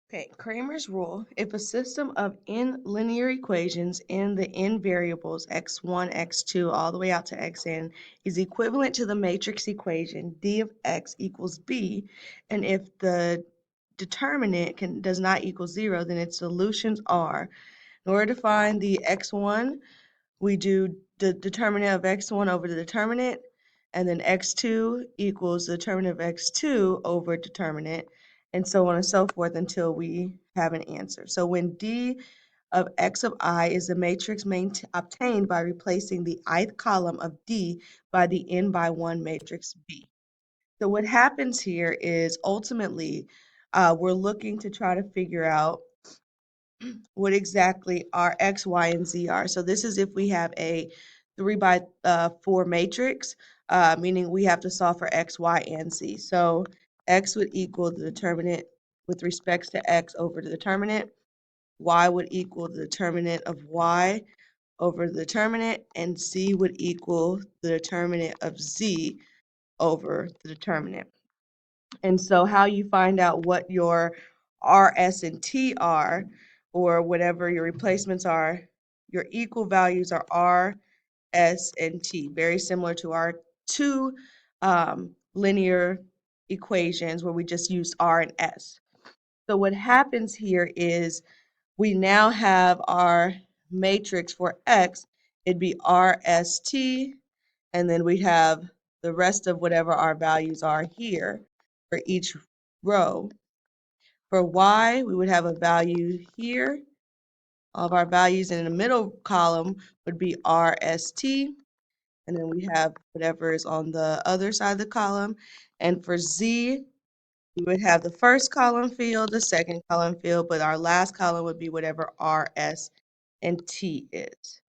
Okay, Kramer's rule. If a system of n linear equations in the n variables x1, x2, all the way out to xn is equivalent to the matrix equation d of x equals b, and if the determinant does not equal 0, then its solutions are, in order to find the x1, we do the determinant of x1 over the determinant, and then x2 equals the determinant of x2 over determinant, and so on and so forth until we have an answer. So when D of x of I is the matrix obtained by replacing the ith column of D by the n by 1 matrix B. So what happens here is ultimately we're looking to try to figure out what exactly our x, y, and z are. So this is if we have a 3 by 4 matrix, meaning we have to solve for x, y, and z. So x would equal the determinant with respect to x over the determinant. Y would equal the determinant of y over the determinant, and z would equal the determinant of z over the determinant. And so how you find out what your R, S, and T are, or whatever your replacements are, your equal values are R, S, and T, very similar to our two linear equations where we just use R and S. So what happens here is we now have our matrix for X. It'd be R, S, T, and then we have the rest of whatever our values are here for each row. For Y, we would have a value here. All of our values in the middle column would be R, S, T, and then we have whatever is on the other side of the column. And for Z, we would have the first column field, the second column field, but our last column would be whatever R, S, and T is.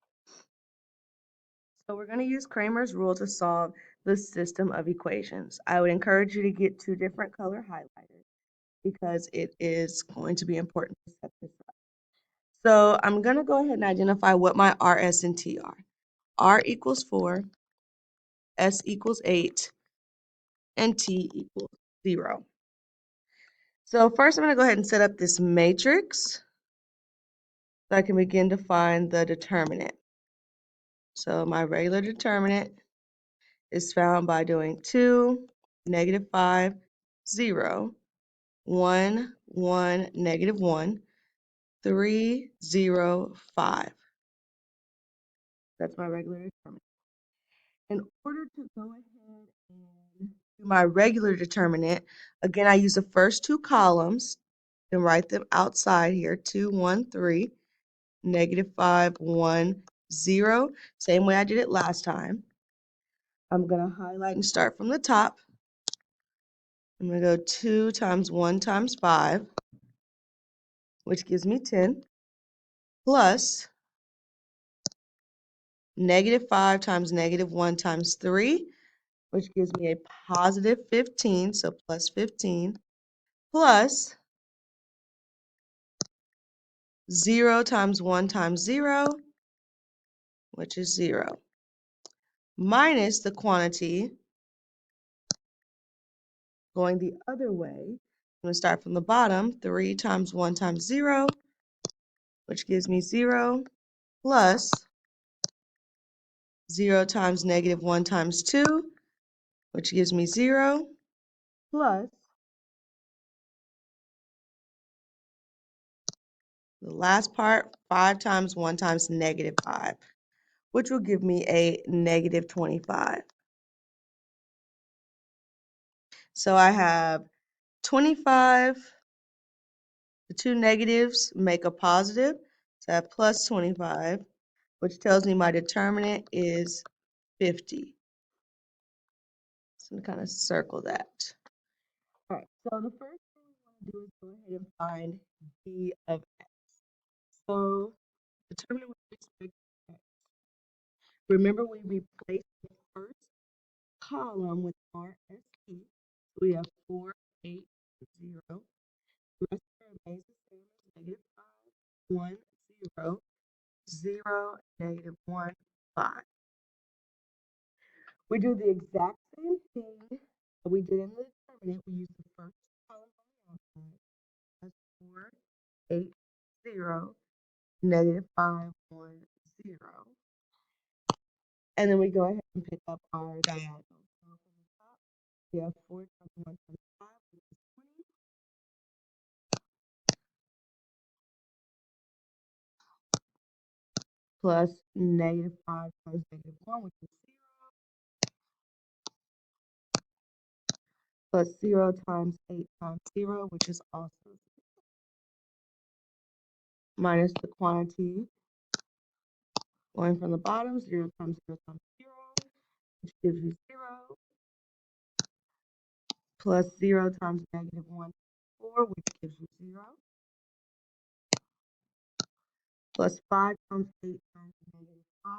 So we're going to use Kramer's rule to solve the system of equations. I would encourage you to get 2 different color highlighters because it is going to be important to set this up. So I'm going to go ahead and identify what my R, S, and T are. R equals 4, S equals 8, and T equals 0. So first I'm going to go ahead and set up this matrix so I can begin to find the determinant. So my regular determinant is found by doing 2, -5, 0, 1, 1, -1, 3, 0, 5. That's my regular determinant. In order to go ahead and do my regular determinant, again, I use the first 2 columns and write them outside here, 2, 1, 3, -5, 1, 0. Same way I did it last time. I'm going to highlight and start from the top. I'm going to go 2 times 1 times 5, which gives me 10, plus -5 times -1 times 3, which gives me a positive 15, so plus 15, plus 0 times 1 times 0, which is 0, minus the quantity going the other way. I'm going to start from the bottom, 3 times 1 times 0, which gives me 0, plus 0 times -1 times 2, which gives me 0, plus the last part, 5 times 1 times -5, which will give me a -25. So I have 25, the 2 negatives make a positive, so I have plus 25, which tells me my determinant is 50. So I'm kind of circle that. All right, so the first thing we want to do is go ahead and find D of X. So determinant with respect to X. Remember we replaced the first column with RST. So we have 4, 8, 0. The rest remains the same as -5, 1, 0, 0, -1, 5. We do the exact same thing that we did in the determinant. We use the first column on the outside. That's 480, negative 510. And then we go ahead and pick up our diagonal. So from the top, we have 4 times 1 times 5, which is 20, plus negative 5 times negative 1, which is 0, plus 0 times 8 times 0, which is also 0, minus the quantity going from the bottom, 0 times 0 times 0, which gives you 0, plus 0 times negative 1 times 4, which gives you 0, plus 5 times 8 times negative 5,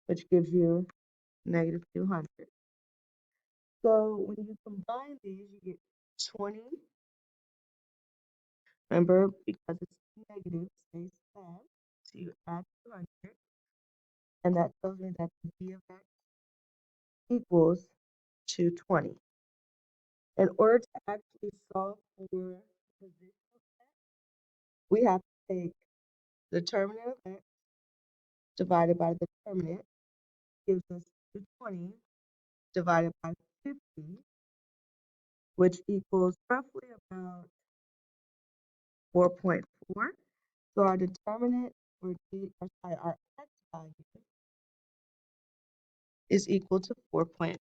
which gives you negative 200. So when you combine these, you get 20. Remember, because it's negative, stays flat. So you add 200, and that tells me that the d of x equals 220. In order to actually solve for position of x, we have to take the determinant of x divided by the determinant, gives us 220 divided by 50, which equals roughly about 4.4. So our determinant for our x value is equal to 4.4.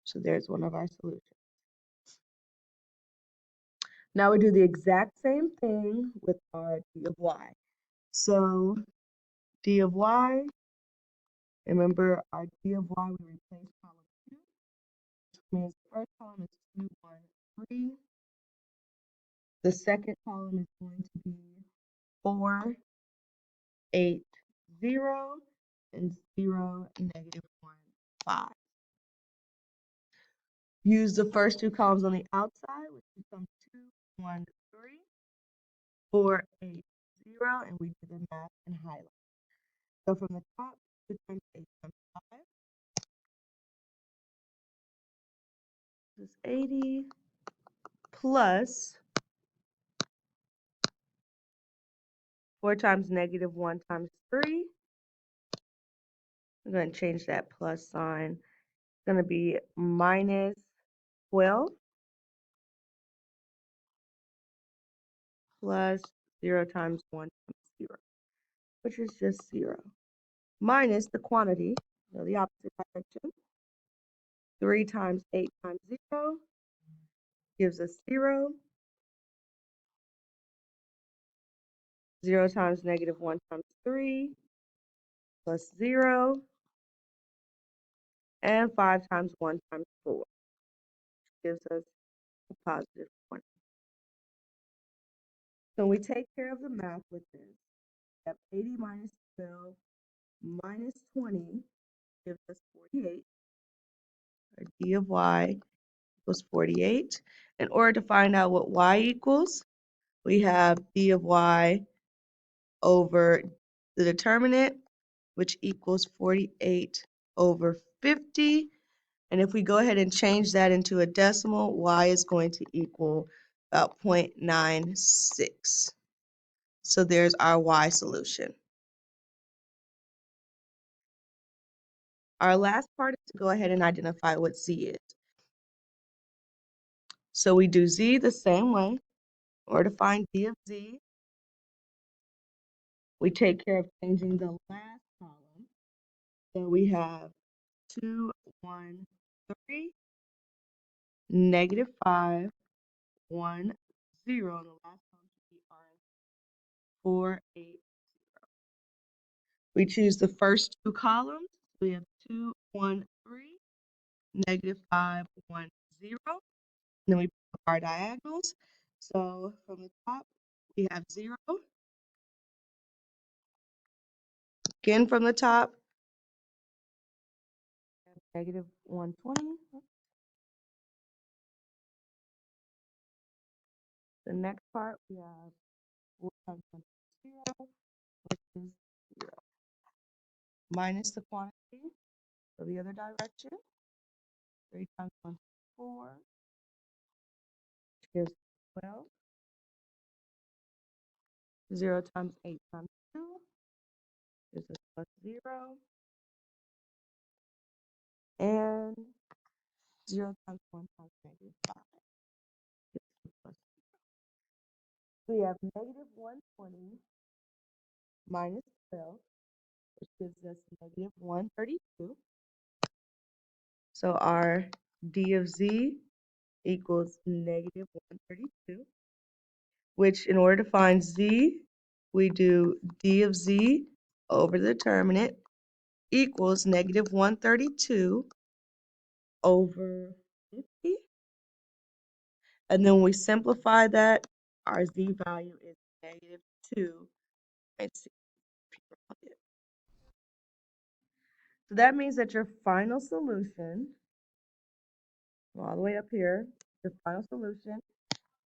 So there's one of our solutions. Now we do the exact same thing with our d of y. So d of y, remember our d of y, we replace column 2, which means the first column is 2, 1, 3. The second column is going to be 4, 8, 0, and 0, negative 1, 5. Use the first two columns on the outside, which becomes 2, 1, 3, 4, 8, 0, and we do the math and highlight. So from the top, 2 times 8 times 5 is 80, plus 4 times negative 1 times 3. I'm going to change that plus sign. It's going to be minus 12, plus 0 times 1 times 0, which is just 0, minus the quantity, so the opposite direction. 3 times 8 times 0 gives us 0. 0 times negative 1 times 3 plus 0. And 5 times 1 times 4 gives us a positive 20. So we take care of the math with this. We have 80 minus 12 minus 20 gives us 48. Our d of y equals 48. In order to find out what y equals, we have d of y over the determinant, which equals 48 over 50. And if we go ahead and change that into a decimal, y is going to equal about 0.96. So there's our y solution. Our last part is to go ahead and identify what z is. So we do z the same way. Or to find d of z, we take care of changing the last column. So we have 2, 1, 3, negative 5, 1, 0. And the last column should be our 4, 8. We choose the first two columns. We have 2, 1, 3, negative 5, 1, 0. And then we pick up our diagonals. So from the top, we have 0. Again from the top, we have negative 120. The next part, we have 4 times 1 0, which is 0. Minus the quantity, so the other direction. 3 times 1 is 4, which Here's 12. 0 times 8 times 2 is a plus 0. And 0 times 1 times -5 is a plus 0. We have negative 120 minus 12, which gives us negative 132. So our d of z equals negative 132, which in order to find z, we do d of z over the determinant equals negative 132 over 50. And then we simplify that, our z value is negative 2.6. So that means that your final solution, all the way up here, your final solution,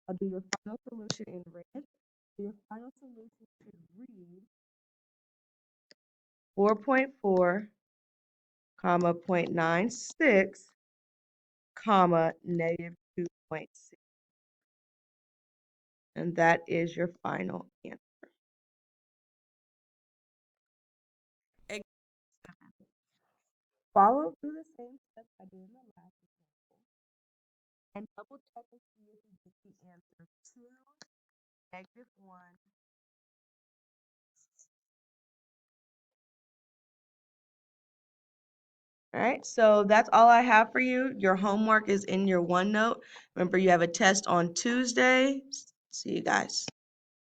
I'll do your final solution in red. Your final solution should read 4.4, comma 0.96, comma negative 2.6. And that is your final answer. Follow through the same steps I did in the last example and double check and see if you get the answer 2, negative 1. All right, so that's all I have for you. Your homework is in your OneNote. Remember, you have a test on Tuesday. See you guys.